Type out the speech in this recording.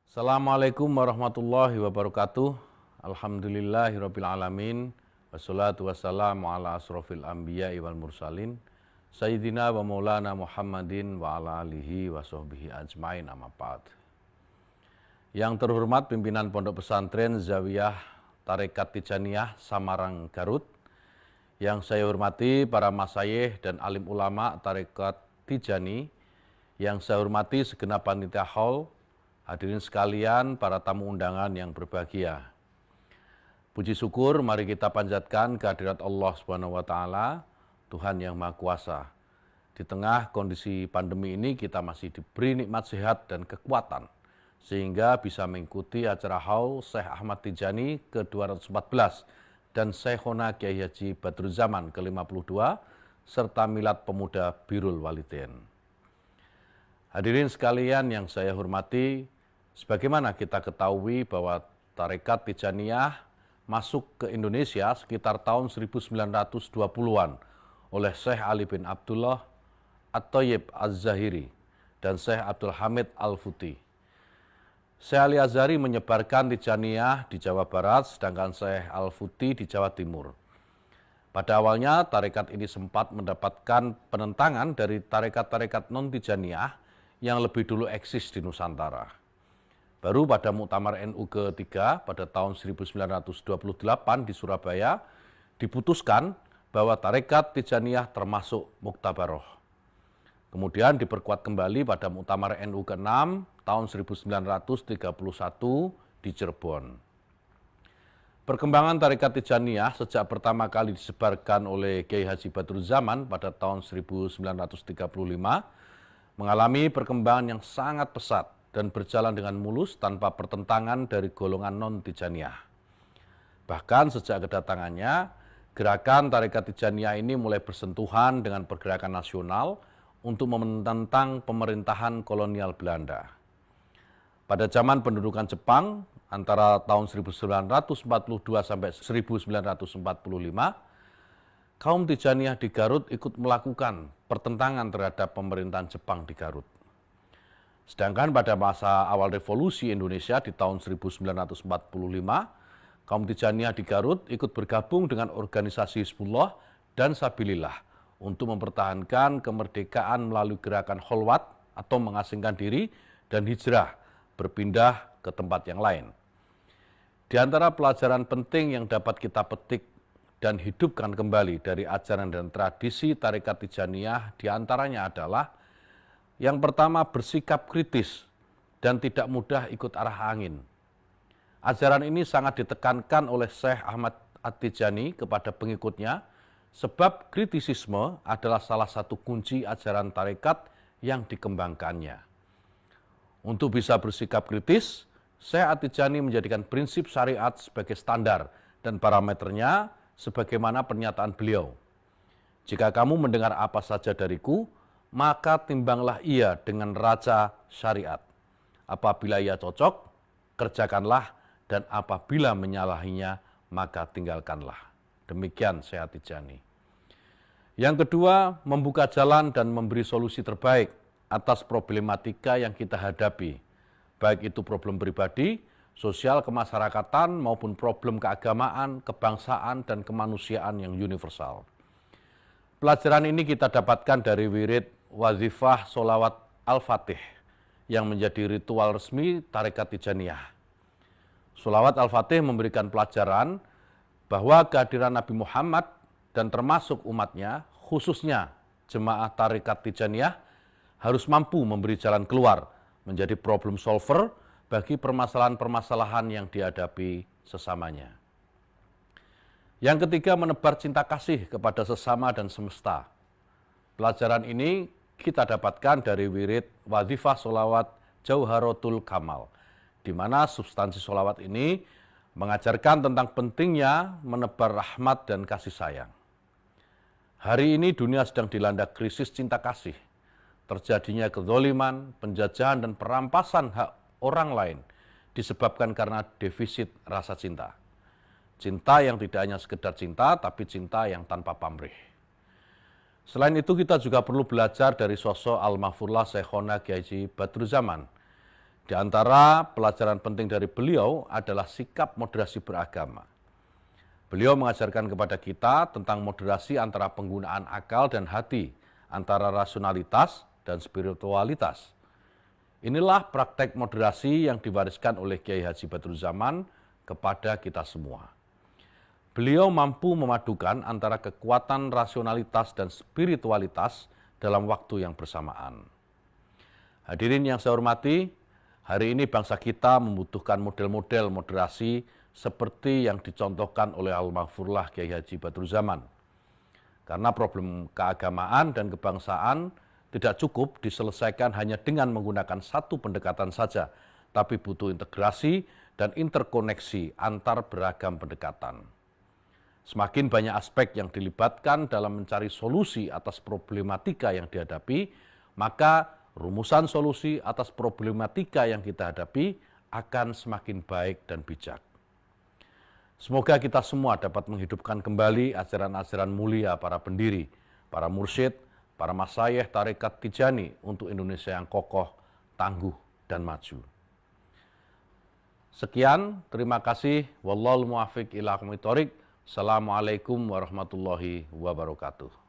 Assalamualaikum warahmatullahi wabarakatuh. Alhamdulillahirabbil alamin. Wassalatu wassalamu ala asrofil anbiya'i wal mursalin. Sayyidina wa maulana Muhammadin wa ala alihi wa sahbihi ajmain, amma ba'd. Yang terhormat pimpinan Pondok Pesantren Zawiyah Tarekat Tijaniyah Samarang, Garut. Yang saya hormati para masyayikh dan alim ulama Tarekat Tijani. Yang saya hormati segenap panitia haul, hadirin sekalian, para tamu undangan yang berbahagia. Puji syukur mari kita panjatkan kehadirat Allah Subhanahu wa taala, Tuhan yang Maha Kuasa. Di tengah kondisi pandemi ini kita masih diberi nikmat sehat dan kekuatan sehingga bisa mengikuti acara haul Syekh Ahmad Tijani ke-214 dan Syekhona Kiai Haji Badruzzaman ke-52 serta Milad Pemuda Birrul Walidain. Hadirin sekalian yang saya hormati, sebagaimana kita ketahui bahwa Tarekat Tijaniyah masuk ke Indonesia sekitar tahun 1920-an oleh Syekh Ali bin Abdullah At-Thayyib Az-Zahiri dan Syekh Abdul Hamid Al-Futi. Syekh Ali Azhari menyebarkan Tijaniyah di Jawa Barat, sedangkan Syekh Al-Futi di Jawa Timur. Pada awalnya tarekat ini sempat mendapatkan penentangan dari tarekat-tarekat non-Tijaniyah yang lebih dulu eksis di Nusantara. Baru pada Muktamar NU ketiga pada tahun 1928 di Surabaya diputuskan bahwa tarekat Tijaniyah termasuk muktabaroh. Kemudian diperkuat kembali pada Muktamar NU ke-6 tahun 1931 di Cirebon. Perkembangan tarekat Tijaniyah sejak pertama kali disebarkan oleh Kiai Haji Badruzzaman pada tahun 1935 mengalami perkembangan yang sangat pesat dan berjalan dengan mulus tanpa pertentangan dari golongan non-Tijaniyah. Bahkan sejak kedatangannya, gerakan tarekat Tijaniyah ini mulai bersentuhan dengan pergerakan nasional untuk menentang pemerintahan kolonial Belanda. Pada zaman pendudukan Jepang, antara tahun 1942 sampai 1945, kaum Tijaniyah di Garut ikut melakukan pertentangan terhadap pemerintahan Jepang di Garut. Sedangkan pada masa awal revolusi Indonesia di tahun 1945, kaum Tijaniyah di Garut ikut bergabung dengan organisasi Hizbullah dan Sabilillah untuk mempertahankan kemerdekaan melalui gerakan kholwat atau mengasingkan diri dan hijrah berpindah ke tempat yang lain. Di antara pelajaran penting yang dapat kita petik dan hidupkan kembali dari ajaran dan tradisi tarekat Tijaniyah diantaranya adalah yang pertama, bersikap kritis dan tidak mudah ikut arah angin. Ajaran ini sangat ditekankan oleh Syekh Ahmad At-Tijani kepada pengikutnya, sebab kritisisme adalah salah satu kunci ajaran tarekat yang dikembangkannya. Untuk bisa bersikap kritis, Syekh At-Tijani menjadikan prinsip syariat sebagai standar dan parameternya sebagaimana pernyataan beliau. Jika kamu mendengar apa saja dariku, maka timbanglah ia dengan raja syariat. Apabila ia cocok, kerjakanlah, dan apabila menyalahinya, maka tinggalkanlah. Demikian Syekh At-Tijani. Yang kedua, membuka jalan dan memberi solusi terbaik atas problematika yang kita hadapi, baik itu problem pribadi, sosial kemasyarakatan, maupun problem keagamaan, kebangsaan, dan kemanusiaan yang universal. Pelajaran ini kita dapatkan dari wirid wazifah sholawat Al-Fatih yang menjadi ritual resmi tarekat Tijaniyah. Sholawat Al-Fatih memberikan pelajaran bahwa kehadiran Nabi Muhammad dan termasuk umatnya, khususnya jemaah tarekat Tijaniyah, harus mampu memberi jalan keluar menjadi problem solver bagi permasalahan-permasalahan yang dihadapi sesamanya. Yang ketiga, menebar cinta kasih kepada sesama dan semesta. Pelajaran ini kita dapatkan dari wirid wazifah sholawat Jauharatul Kamal, di mana substansi sholawat ini mengajarkan tentang pentingnya menebar rahmat dan kasih sayang. Hari ini dunia sedang dilanda krisis cinta kasih, terjadinya kezaliman, penjajahan, dan perampasan hak orang lain disebabkan karena defisit rasa cinta. Cinta yang tidak hanya sekedar cinta, tapi cinta yang tanpa pamrih. Selain itu kita juga perlu belajar dari sosok Al-Mahfurlah Syekhona Kiai Haji Badruzzaman. Di antara pelajaran penting dari beliau adalah sikap moderasi beragama. Beliau mengajarkan kepada kita tentang moderasi antara penggunaan akal dan hati, antara rasionalitas dan spiritualitas. Inilah praktek moderasi yang diwariskan oleh Kiai Haji Badruzzaman kepada kita semua. Beliau mampu memadukan antara kekuatan rasionalitas dan spiritualitas dalam waktu yang bersamaan. Hadirin yang saya hormati, hari ini bangsa kita membutuhkan model-model moderasi seperti yang dicontohkan oleh Almarhum Kiai Haji Badruzzaman. Karena problem keagamaan dan kebangsaan tidak cukup diselesaikan hanya dengan menggunakan satu pendekatan saja, tapi butuh integrasi dan interkoneksi antar beragam pendekatan. Semakin banyak aspek yang dilibatkan dalam mencari solusi atas problematika yang dihadapi, maka rumusan solusi atas problematika yang kita hadapi akan semakin baik dan bijak. Semoga kita semua dapat menghidupkan kembali ajaran-ajaran mulia para pendiri, para mursyid, para masyayikh tarekat Tijani untuk Indonesia yang kokoh, tangguh, dan maju. Sekian, terima kasih. Wallahul muwaffiq ila aqwamit thoriq. Assalamualaikum warahmatullahi wabarakatuh.